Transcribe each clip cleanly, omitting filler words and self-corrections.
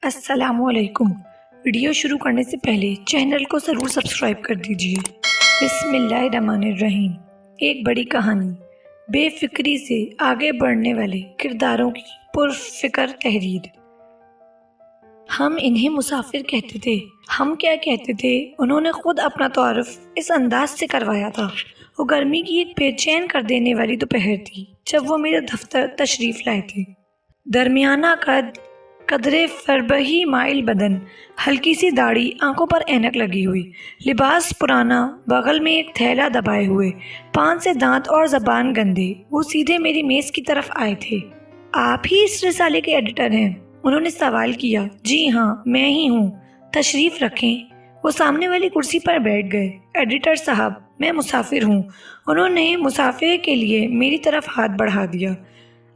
السلام علیکم۔ ویڈیو شروع کرنے سے پہلے چینل کو ضرور سبسکرائب کر دیجیے۔ بسم اللہ الرحمن الرحیم۔ ایک بڑی کہانی، بے فکری سے آگے بڑھنے والے کرداروں کی پرفکر تحریر۔ ہم انہیں مسافر کہتے تھے۔ ہم کیا کہتے تھے، انہوں نے خود اپنا تعارف اس انداز سے کروایا تھا۔ وہ گرمی کی ایک بے چین کر دینے والی دوپہر تھی جب وہ میرے دفتر تشریف لائے تھے۔ درمیانہ قد، قدرے فربہی مائل بدن، ہلکی سی داڑھی، آنکھوں پر اینک لگی ہوئی، لباس پرانا، بغل میں ایک تھیلا دبائے ہوئے، پان سے دانت اور زبان گندے، وہ سیدھے میری میز کی طرف آئے تھے۔ آپ ہی اس رسالے کے ایڈیٹر ہیں؟ انہوں نے سوال کیا۔ جی ہاں، میں ہی ہوں، تشریف رکھیں۔ وہ سامنے والی کرسی پر بیٹھ گئے۔ ایڈیٹر صاحب، میں مسافر ہوں۔ انہوں نے مسافر کے لیے میری طرف ہاتھ بڑھا دیا۔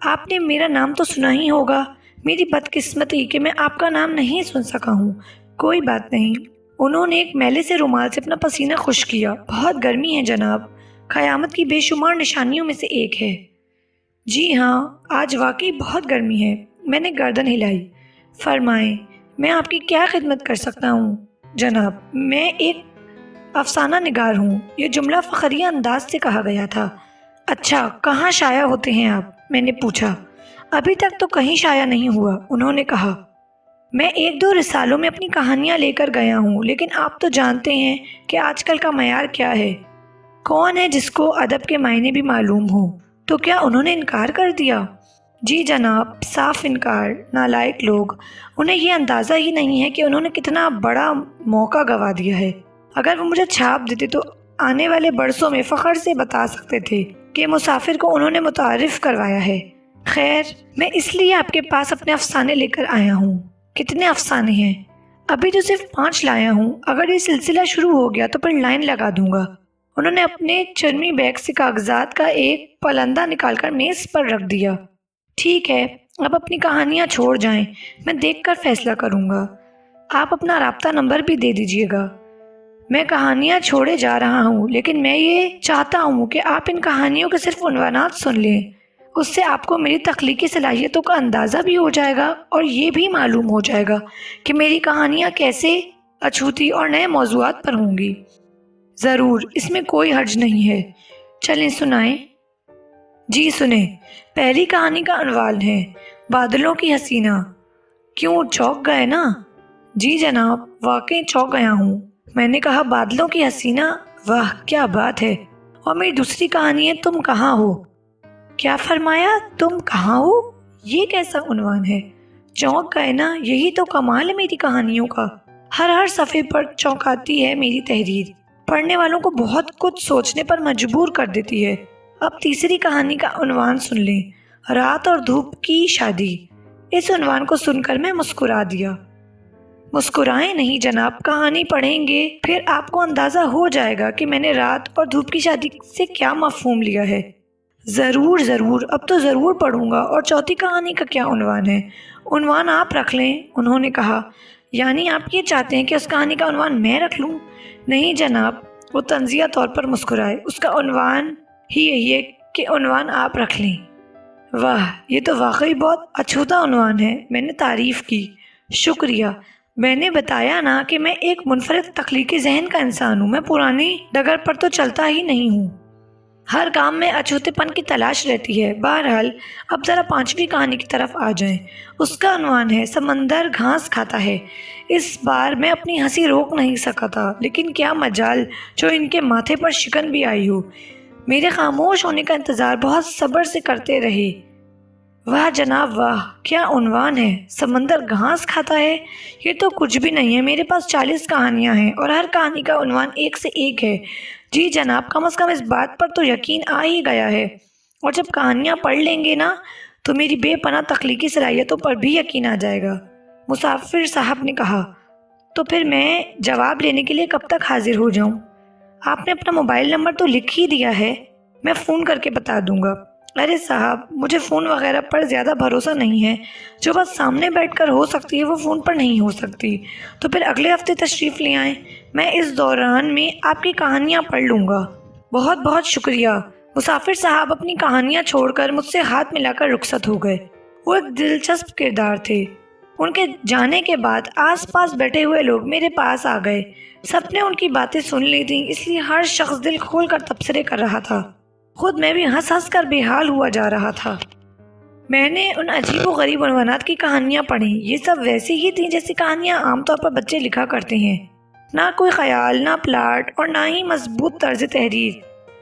آپ نے میرا نام تو سنا ہی ہوگا۔ میری بدقسمتی کہ میں آپ کا نام نہیں سن سکا ہوں۔ کوئی بات نہیں۔ انہوں نے ایک میلے سے رومال سے اپنا پسینہ خشک کیا۔ بہت گرمی ہے جناب، قیامت کی بے شمار نشانیوں میں سے ایک ہے۔ جی ہاں، آج واقعی بہت گرمی ہے۔ میں نے گردن ہلائی۔ فرمائیں، میں آپ کی کیا خدمت کر سکتا ہوں؟ جناب، میں ایک افسانہ نگار ہوں۔ یہ جملہ فخریہ انداز سے کہا گیا تھا۔ اچھا، کہاں شائع ہوتے ہیں آپ؟ میں نے پوچھا۔ ابھی تک تو کہیں شائع نہیں ہوا، انہوں نے کہا۔ میں ایک دو رسالوں میں اپنی کہانیاں لے کر گیا ہوں، لیکن آپ تو جانتے ہیں کہ آج کل کا معیار کیا ہے۔ کون ہے جس کو ادب کے معنی بھی معلوم ہوں؟ تو کیا انہوں نے انکار کر دیا؟ جی جناب، صاف انکار۔ نالائق لوگ، انہیں یہ اندازہ ہی نہیں ہے کہ انہوں نے کتنا بڑا موقع گنوا دیا ہے۔ اگر وہ مجھے چھاپ دیتے تو آنے والے برسوں میں فخر سے بتا سکتے تھے کہ مسافر کو انہوں نے متعارف کروایا ہے۔ خیر، میں اس لیے آپ کے پاس اپنے افسانے لے کر آیا ہوں۔ کتنے افسانے ہیں؟ ابھی تو صرف 5 لایا ہوں۔ اگر یہ سلسلہ شروع ہو گیا تو پھر لائن لگا دوں گا۔ انہوں نے اپنے چرمی بیگ سے کاغذات کا ایک پلندہ نکال کر میز پر رکھ دیا۔ ٹھیک ہے، اب اپنی کہانیاں چھوڑ جائیں، میں دیکھ کر فیصلہ کروں گا۔ آپ اپنا رابطہ نمبر بھی دے دیجیے گا۔ میں کہانیاں چھوڑے جا رہا ہوں، لیکن میں یہ چاہتا ہوں کہ آپ ان کہانیوں کے صرف عنوانات سن لیں۔ اس سے آپ کو میری تخلیقی صلاحیتوں کا اندازہ بھی ہو جائے گا اور یہ بھی معلوم ہو جائے گا کہ میری کہانیاں کیسے اچھوتی اور نئے موضوعات پر ہوں گی۔ ضرور، اس میں کوئی حرج نہیں ہے۔ چلیں سنائیں۔ جی سنیں۔ پہلی کہانی کا عنوان ہے بادلوں کی حسینہ۔ کیوں، چونک گئے نا؟ جی جناب، واقعی چونک گیا ہوں۔ میں نے کہا، بادلوں کی حسینہ؟ واہ، کیا بات ہے۔ اور میری دوسری کہانی ہے تم کہاں ہو۔ کیا فرمایا، تم کہاں ہو؟ یہ کیسا عنوان ہے؟ چونک گئے نا، یہی تو کمال ہے میری کہانیوں کا۔ ہر صفحے پر چونکاتی ہے میری تحریر، پڑھنے والوں کو بہت کچھ سوچنے پر مجبور کر دیتی ہے۔ اب تیسری کہانی کا عنوان سن لیں، رات اور دھوپ کی شادی۔ اس عنوان کو سن کر میں مسکرا دیا۔ مسکرائیں نہیں جناب، کہانی پڑھیں گے پھر آپ کو اندازہ ہو جائے گا کہ میں نے رات اور دھوپ کی شادی سے کیا مفہوم لیا ہے۔ ضرور ضرور، اب تو ضرور پڑھوں گا۔ اور چوتھی کہانی کا کیا عنوان ہے؟ عنوان آپ رکھ لیں، انہوں نے کہا۔ یعنی آپ یہ چاہتے ہیں کہ اس کہانی کا عنوان میں رکھ لوں؟ نہیں جناب، وہ طنزیہ طور پر مسکرائے۔ اس کا عنوان ہی یہی ہے کہ عنوان آپ رکھ لیں۔ واہ، یہ تو واقعی بہت اچھوتا عنوان ہے، میں نے تعریف کی۔ شکریہ۔ میں نے بتایا نا کہ میں ایک منفرد تخلیقی ذہن کا انسان ہوں۔ میں پرانی ڈگر پر تو چلتا ہی نہیں ہوں۔ ہر کام میں اچھوتے پن کی تلاش رہتی ہے۔ بہرحال، اب ذرا 5ویں کہانی کی طرف آ جائیں۔ اس کا عنوان ہے سمندر گھاس کھاتا ہے۔ اس بار میں اپنی ہنسی روک نہیں سکا تھا، لیکن کیا مجال جو ان کے ماتھے پر شکن بھی آئی ہو۔ میرے خاموش ہونے کا انتظار بہت صبر سے کرتے رہے۔ واہ جناب واہ، کیا عنوان ہے، سمندر گھاس کھاتا ہے۔ یہ تو کچھ بھی نہیں ہے، میرے پاس 40 کہانیاں ہیں اور ہر کہانی کا عنوان ایک سے ایک ہے۔ جی جناب، کم از کم اس بات پر تو یقین آ ہی گیا ہے، اور جب کہانیاں پڑھ لیں گے نا تو میری بے پناہ تخلیقی صلاحیتوں پر بھی یقین آ جائے گا۔ مسافر صاحب نے کہا۔ تو پھر میں جواب لینے کے لیے کب تک حاضر ہو جاؤں؟ آپ نے اپنا موبائل نمبر تو لکھ ہی دیا ہے، میں فون کر کے بتا دوں گا۔ ارے صاحب، مجھے فون وغیرہ پر زیادہ بھروسہ نہیں ہے۔ جو بات سامنے بیٹھ کر ہو سکتی ہے وہ فون پر نہیں ہو سکتی۔ تو پھر اگلے ہفتے تشریف لے آئیں، میں اس دوران میں آپ کی کہانیاں پڑھ لوں گا۔ بہت بہت شکریہ۔ مسافر صاحب اپنی کہانیاں چھوڑ کر مجھ سے ہاتھ ملا کر رخصت ہو گئے۔ وہ ایک دلچسپ کردار تھے۔ ان کے جانے کے بعد آس پاس بیٹھے ہوئے لوگ میرے پاس آ گئے۔ سب نے ان کی باتیں سن لی تھیں، اس لیے ہر شخص دل کھول کر تبصرے کر رہا تھا۔ خود میں بھی ہنس ہنس کر بے حال ہوا جا رہا تھا۔ میں نے ان عجیب و غریب عنوانات کی کہانیاں پڑھیں۔ یہ سب ویسی ہی تھیں جیسی کہانیاں عام طور پر بچے لکھا کرتے ہیں۔ نہ کوئی خیال، نہ پلاٹ اور نہ ہی مضبوط طرز تحریر،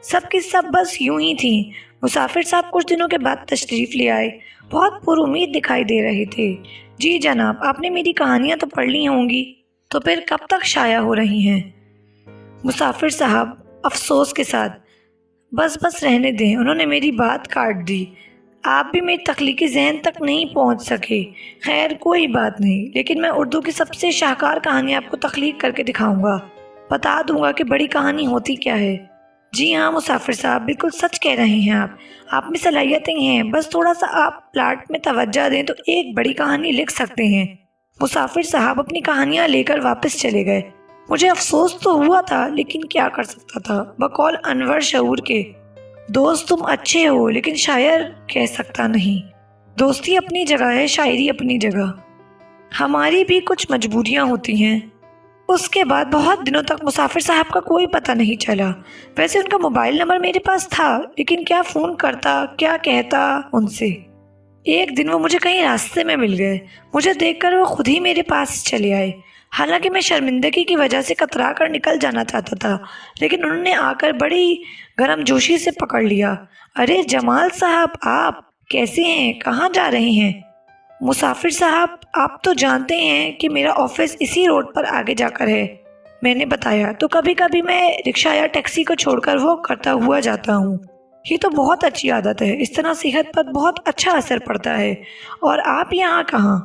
سب کی سب بس یوں ہی تھیں۔ مسافر صاحب کچھ دنوں کے بعد تشریف لے آئے، بہت پر امید دکھائی دے رہے تھے۔ جی جناب، آپ نے میری کہانیاں تو پڑھ لی ہوں گی، تو پھر کب تک شائع ہو رہی ہیں؟ مسافر صاحب افسوس کے ساتھ: بس رہنے دیں، انہوں نے میری بات کاٹ دی۔ آپ بھی میری تخلیقی ذہن تک نہیں پہنچ سکے۔ خیر کوئی بات نہیں، لیکن میں اردو کی سب سے شاہکار کہانی آپ کو تخلیق کر کے دکھاؤں گا، بتا دوں گا کہ بڑی کہانی ہوتی کیا ہے۔ جی ہاں مسافر صاحب، بالکل سچ کہہ رہے ہیں آپ میں صلاحیتیں ہیں، بس تھوڑا سا آپ پلاٹ میں توجہ دیں تو ایک بڑی کہانی لکھ سکتے ہیں۔ مسافر صاحب اپنی کہانیاں لے کر واپس چلے گئے۔ مجھے افسوس تو ہوا تھا، لیکن کیا کر سکتا تھا۔ بقول انور شعور کے: دوست تم اچھے ہو لیکن شاعر کہہ سکتا نہیں۔ دوستی اپنی جگہ ہے، شاعری اپنی جگہ۔ ہماری بھی کچھ مجبوریاں ہوتی ہیں۔ اس کے بعد بہت دنوں تک مسافر صاحب کا کوئی پتہ نہیں چلا۔ ویسے ان کا موبائل نمبر میرے پاس تھا، لیکن کیا فون کرتا، کیا کہتا ان سے۔ ایک دن وہ مجھے کہیں راستے میں مل گئے۔ مجھے دیکھ کر وہ خود ہی میرے پاس چلے آئے۔ حالانکہ میں شرمندگی کی وجہ سے کترا کر نکل جانا چاہتا تھا، لیکن انہوں نے آ کر بڑی گرم جوشی سے پکڑ لیا۔ ارے جمال صاحب، آپ کیسے ہیں؟ کہاں جا رہے ہیں؟ مسافر صاحب، آپ تو جانتے ہیں کہ میرا آفس اسی روڈ پر آگے جا کر ہے، میں نے بتایا۔ تو کبھی کبھی میں رکشہ یا ٹیکسی کو چھوڑ کر واک کرتا ہوا جاتا ہوں۔ یہ تو بہت اچھی عادت ہے، اس طرح صحت پر بہت اچھا اثر پڑتا ہے۔ اور آپ یہاں کہاں؟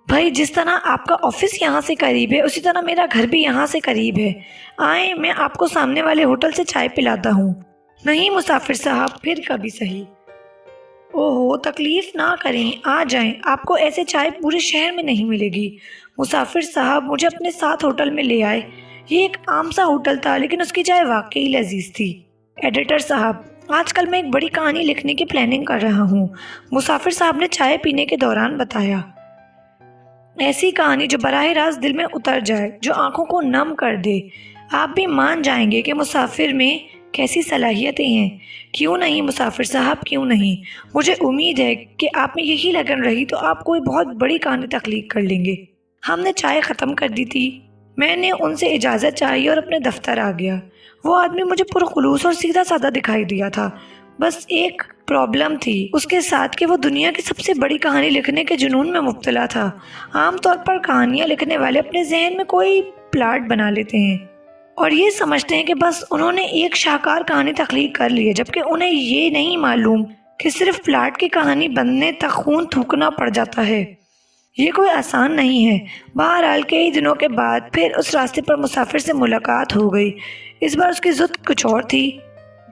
بھائی، جس طرح آپ کا آفس یہاں سے قریب ہے، اسی طرح میرا گھر بھی یہاں سے قریب ہے۔ آئیں، میں آپ کو سامنے والے ہوٹل سے چائے پلاتا ہوں۔ نہیں مسافر صاحب، پھر کبھی صحیح۔ اوہو، تکلیف نہ کریں، آ جائیں، آپ کو ایسے چائے پورے شہر میں نہیں ملے گی۔ مسافر صاحب مجھے اپنے ساتھ ہوٹل میں لے آئے۔ یہ ایک عام سا ہوٹل تھا، لیکن اس کی چائے واقعی لذیذ تھی۔ ایڈیٹر صاحب، آج کل میں ایک بڑی کہانی لکھنے کی پلاننگ کر رہا ہوں، مسافر صاحب نے چائے پینے کے دوران بتایا۔ ایسی کہانی جو براہ راست دل میں اتر جائے، جو آنکھوں کو نم کر دے۔ آپ بھی مان جائیں گے کہ مسافر میں کیسی صلاحیتیں ہیں۔ کیوں نہیں مسافر صاحب، کیوں نہیں؟ مجھے امید ہے کہ آپ میں یہی لگن رہی تو آپ کوئی بہت بڑی کہانی تخلیق کر لیں گے۔ ہم نے چائے ختم کر دی تھی۔ میں نے ان سے اجازت چاہی اور اپنے دفتر آ گیا۔ وہ آدمی مجھے پرخلوص اور سیدھا سادہ دکھائی دیا تھا۔ بس ایک پرابلم تھی اس کے ساتھ کہ وہ دنیا کی سب سے بڑی کہانی لکھنے کے جنون میں مبتلا تھا۔ عام طور پر کہانیاں لکھنے والے اپنے ذہن میں کوئی پلاٹ بنا لیتے ہیں اور یہ سمجھتے ہیں کہ بس انہوں نے ایک شاہکار کہانی تخلیق کر لی ہے، جبکہ انہیں یہ نہیں معلوم کہ صرف پلاٹ کی کہانی بننے تک خون تھوکنا پڑ جاتا ہے۔ یہ کوئی آسان نہیں ہے۔ بہرحال کئی دنوں کے بعد پھر اس راستے پر مسافر سے ملاقات ہو گئی۔ اس بار اس کی ضد کچھ اور تھی۔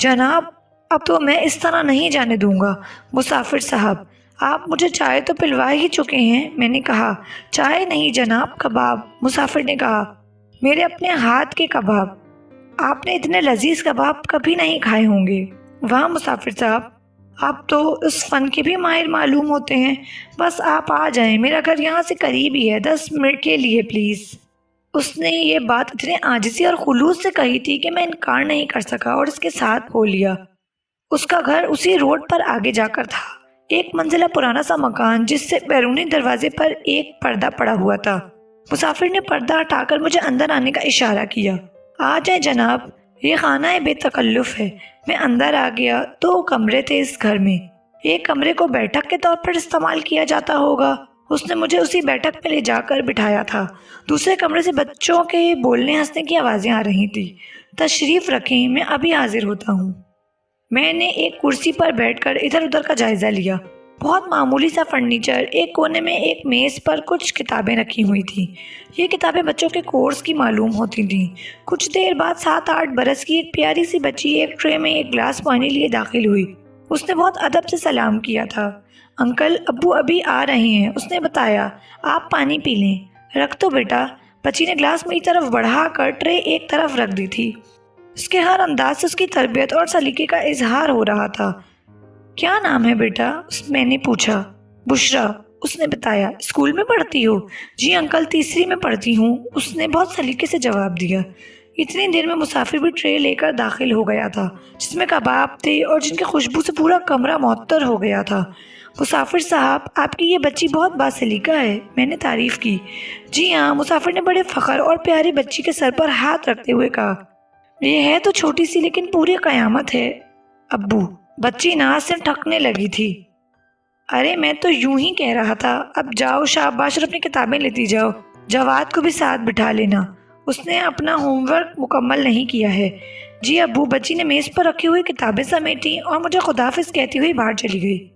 جناب، اب تو میں اس طرح نہیں جانے دوں گا۔ مسافر صاحب، آپ مجھے چائے تو پلوا ہی چکے ہیں، میں نے کہا۔ چائے نہیں جناب، کباب، مسافر نے کہا۔ میرے اپنے ہاتھ کے کباب۔ آپ نے اتنے لذیذ کباب کبھی نہیں کھائے ہوں گے۔ واہ مسافر صاحب، آپ تو اس فن کے بھی ماہر معلوم ہوتے ہیں۔ بس آپ آ جائیں، میرا گھر یہاں سے قریب ہی ہے، 10 منٹ کے لیے پلیز۔ اس نے یہ بات اتنے عاجزی اور خلوص سے کہی تھی کہ میں انکار نہیں کر سکا اور اس کے ساتھ ہو لیا۔ اس کا گھر اسی روڈ پر آگے جا کر تھا، ایک منزلہ پرانا سا مکان جس سے بیرونی دروازے پر ایک پردہ پڑا ہوا تھا۔ مسافر نے پردہ ہٹا کر مجھے اندر آنے کا اشارہ کیا۔ آ جائیں جناب، یہ خانہ بے تکلف ہے۔ میں اندر آ گیا۔ 2 کمرے تھے اس گھر میں۔ ایک کمرے کو بیٹھک کے طور پر استعمال کیا جاتا ہوگا، اس نے مجھے اسی بیٹھک میں لے جا کر بٹھایا تھا۔ دوسرے کمرے سے بچوں کے بولنے ہنسنے کی آوازیں آ رہی تھیں۔ تشریف رکھیں، میں ابھی حاضر ہوتا ہوں۔ میں نے ایک کرسی پر بیٹھ کر ادھر ادھر کا جائزہ لیا۔ بہت معمولی سا فرنیچر، ایک کونے میں ایک میز پر کچھ کتابیں رکھی ہوئی تھیں۔ یہ کتابیں بچوں کے کورس کی معلوم ہوتی تھیں۔ کچھ دیر بعد 7-8 برس کی ایک پیاری سی بچی ایک ٹرے میں ایک گلاس پانی لیے داخل ہوئی۔ اس نے بہت ادب سے سلام کیا تھا۔ انکل، ابو ابھی آ رہے ہیں، اس نے بتایا۔ آپ پانی پی لیں۔ رکھ دو بیٹا۔ بچی نے گلاس میری طرف بڑھا کر ٹرے ایک طرف رکھ دی تھی۔ اس کے ہر انداز سے اس کی تربیت اور سلیقے کا اظہار ہو رہا تھا۔ کیا نام ہے بیٹا؟ میں نے پوچھا۔ بشرا، اس نے بتایا۔ اسکول میں پڑھتی ہو؟ جی انکل، تیسری میں پڑھتی ہوں، اس نے بہت سلیقے سے جواب دیا۔ اتنی دیر میں مسافر بھی ٹرے لے کر داخل ہو گیا تھا جس میں کباب تھے اور جن کی خوشبو سے پورا کمرہ معطر ہو گیا تھا۔ مسافر صاحب، آپ کی یہ بچی بہت باسلیقہ ہے، میں نے تعریف کی۔ جی ہاں، مسافر نے بڑے فخر اور پیاری بچی کے سر پر ہاتھ رکھتے ہوئے کہا۔ یہ ہے تو چھوٹی سی لیکن پوری قیامت ہے ابو، بچی ناز سے ٹھکنے لگی تھی۔ ارے میں تو یوں ہی کہہ رہا تھا، اب جاؤ شاباش اور اپنی کتابیں لیتی جاؤ، جواد کو بھی ساتھ بٹھا لینا، اس نے اپنا ہوم ورک مکمل نہیں کیا ہے۔ جی ابو، بچی نے میز پر رکھی ہوئی کتابیں سمیٹی اور مجھے خداحافظ کہتی ہوئی باہر چلی گئی۔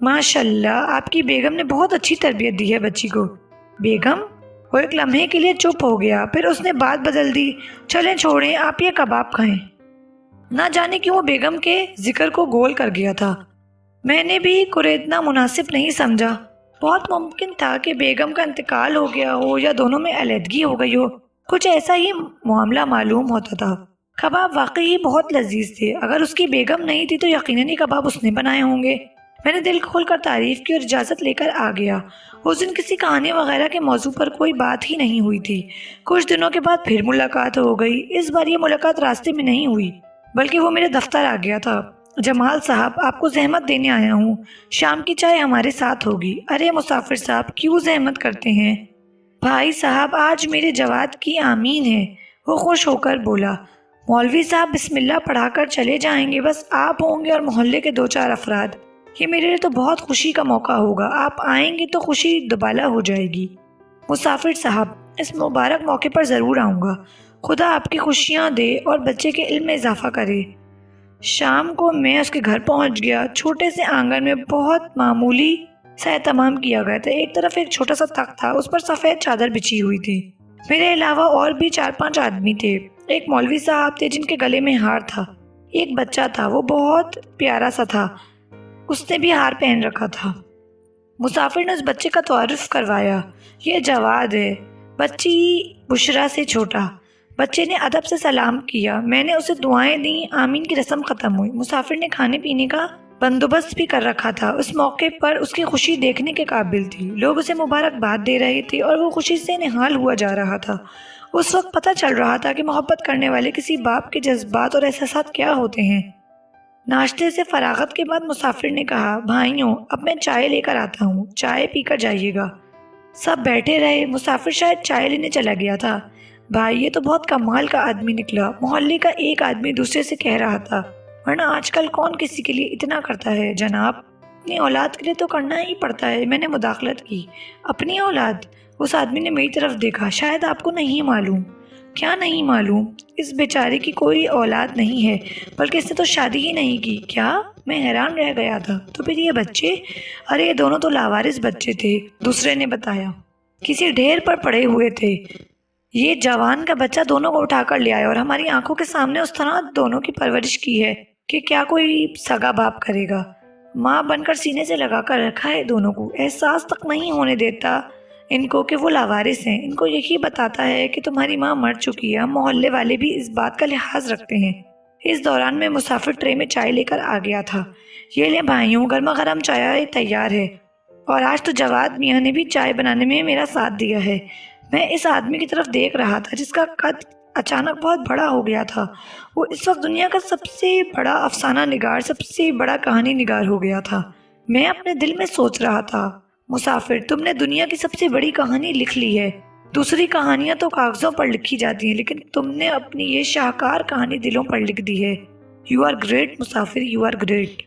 ماشاءاللہ، آپ کی بیگم نے بہت اچھی تربیت دی ہے بچی کو۔ بیگم؟ وہ ایک لمحے کے لیے چپ ہو گیا، پھر اس نے بات بدل دی۔ چلیں چھوڑیں، آپ یہ کباب کھائیں۔ نہ جانے کیوں وہ بیگم کے ذکر کو گول کر گیا تھا۔ میں نے بھی کریدنا مناسب نہیں سمجھا۔ بہت ممکن تھا کہ بیگم کا انتقال ہو گیا ہو یا دونوں میں علیحدگی ہو گئی ہو، کچھ ایسا ہی معاملہ معلوم ہوتا تھا۔ کباب واقعی بہت لذیذ تھے، اگر اس کی بیگم نہیں تھی تو یقیناً یہ کباب اس نے بنائے ہوں گے۔ میں نے دل کھول کر تعریف کی اور اجازت لے کر آ گیا۔ اس دن کسی کہانی وغیرہ کے موضوع پر کوئی بات ہی نہیں ہوئی تھی۔ کچھ دنوں کے بعد پھر ملاقات ہو گئی۔ اس بار یہ ملاقات راستے میں نہیں ہوئی بلکہ وہ میرے دفتر آ گیا تھا۔ جمال صاحب، آپ کو زحمت دینے آیا ہوں، شام کی چائے ہمارے ساتھ ہوگی۔ ارے مسافر صاحب، کیوں زحمت کرتے ہیں؟ بھائی صاحب، آج میرے جواد کی آمین ہے، وہ خوش ہو کر بولا۔ مولوی صاحب بسم اللہ پڑھا کر چلے جائیں گے، بس آپ ہوں گے اور محلے کے 2-4 افراد۔ یہ میرے لیے تو بہت خوشی کا موقع ہوگا، آپ آئیں گے تو خوشی دوبالا ہو جائے گی۔ مسافر صاحب، اس مبارک موقع پر ضرور آؤں گا، خدا آپ کی خوشیاں دے اور بچے کے علم میں اضافہ کرے۔ شام کو میں اس کے گھر پہنچ گیا۔ چھوٹے سے آنگن میں بہت معمولی سا اہتمام کیا گیا تھا۔ ایک طرف ایک چھوٹا سا تخت تھا، اس پر سفید چادر بچھی ہوئی تھی۔ میرے علاوہ اور بھی 4-5 آدمی تھے۔ ایک مولوی صاحب تھے جن کے گلے میں ہار تھا، ایک بچہ تھا، وہ بہت پیارا سا تھا، اس نے بھی ہار پہن رکھا تھا۔ مسافر نے اس بچے کا تعارف کروایا۔ یہ جواد ہے، بچی بشرا سے چھوٹا۔ بچے نے ادب سے سلام کیا، میں نے اسے دعائیں دیں، آمین کی رسم ختم ہوئی۔ مسافر نے کھانے پینے کا بندوبست بھی کر رکھا تھا۔ اس موقع پر اس کی خوشی دیکھنے کے قابل تھی، لوگ اسے مبارکباد دے رہے تھے اور وہ خوشی سے نہال ہوا جا رہا تھا۔ اس وقت پتہ چل رہا تھا کہ محبت کرنے والے کسی باپ کے جذبات اور احساسات کیا ہوتے ہیں۔ ناشتے سے فراغت کے بعد مسافر نے کہا، بھائیوں اب میں چائے لے کر آتا ہوں، چائے پی کر جائیے گا۔ سب بیٹھے رہے۔ مسافر شاید چائے لینے چلا گیا تھا۔ بھائی یہ تو بہت کمال کا آدمی نکلا، محلے کا ایک آدمی دوسرے سے کہہ رہا تھا، ورنہ آج کل کون کسی کے لیے اتنا کرتا ہے جناب، اپنی اولاد کے لیے تو کرنا ہی پڑتا ہے۔ میں نے مداخلت کی، اپنی اولاد؟ اس آدمی نے میری طرف دیکھا۔ شاید آپ کو نہیں معلوم۔ کیا نہیں معلوم؟ اس بیچارے کی کوئی اولاد نہیں ہے، بلکہ اس نے تو شادی ہی نہیں کی۔ کیا؟ میں حیران رہ گیا تھا۔ تو پھر یہ بچے؟ ارے یہ دونوں تو لاوارث بچے تھے، دوسرے نے بتایا، کسی ڈھیر پر پڑے ہوئے تھے۔ یہ جوان کا بچہ دونوں کو اٹھا کر لے آیا اور ہماری آنکھوں کے سامنے اس طرح دونوں کی پرورش کی ہے کہ کیا کوئی سگا باپ کرے گا۔ ماں بن کر سینے سے لگا کر رکھا ہے دونوں کو، احساس تک نہیں ہونے دیتا ان کو کہ وہ لاوارث ہیں۔ ان کو یہی بتاتا ہے کہ تمہاری ماں مر چکی ہے۔ ہم محلے والے بھی اس بات کا لحاظ رکھتے ہیں۔ اس دوران میں مسافر ٹرے میں چائے لے کر آ گیا تھا۔ یہ لیں بھائیوں، گرما گرم چائے تیار ہے، اور آج تو جواد میاں نے بھی چائے بنانے میں میرا ساتھ دیا ہے۔ میں اس آدمی کی طرف دیکھ رہا تھا جس کا قد اچانک بہت بڑا ہو گیا تھا۔ وہ اس وقت دنیا کا سب سے بڑا افسانہ نگار، سب سے بڑا کہانی نگار ہو گیا تھا۔ میں اپنے دل میں سوچ رہا تھا، مسافر تم نے دنیا کی سب سے بڑی کہانی لکھ لی ہے۔ دوسری کہانیاں تو کاغذوں پر لکھی جاتی ہیں، لیکن تم نے اپنی یہ شاہکار کہانی دلوں پر لکھ دی ہے۔ یو آر گریٹ مسافر، یو آر گریٹ۔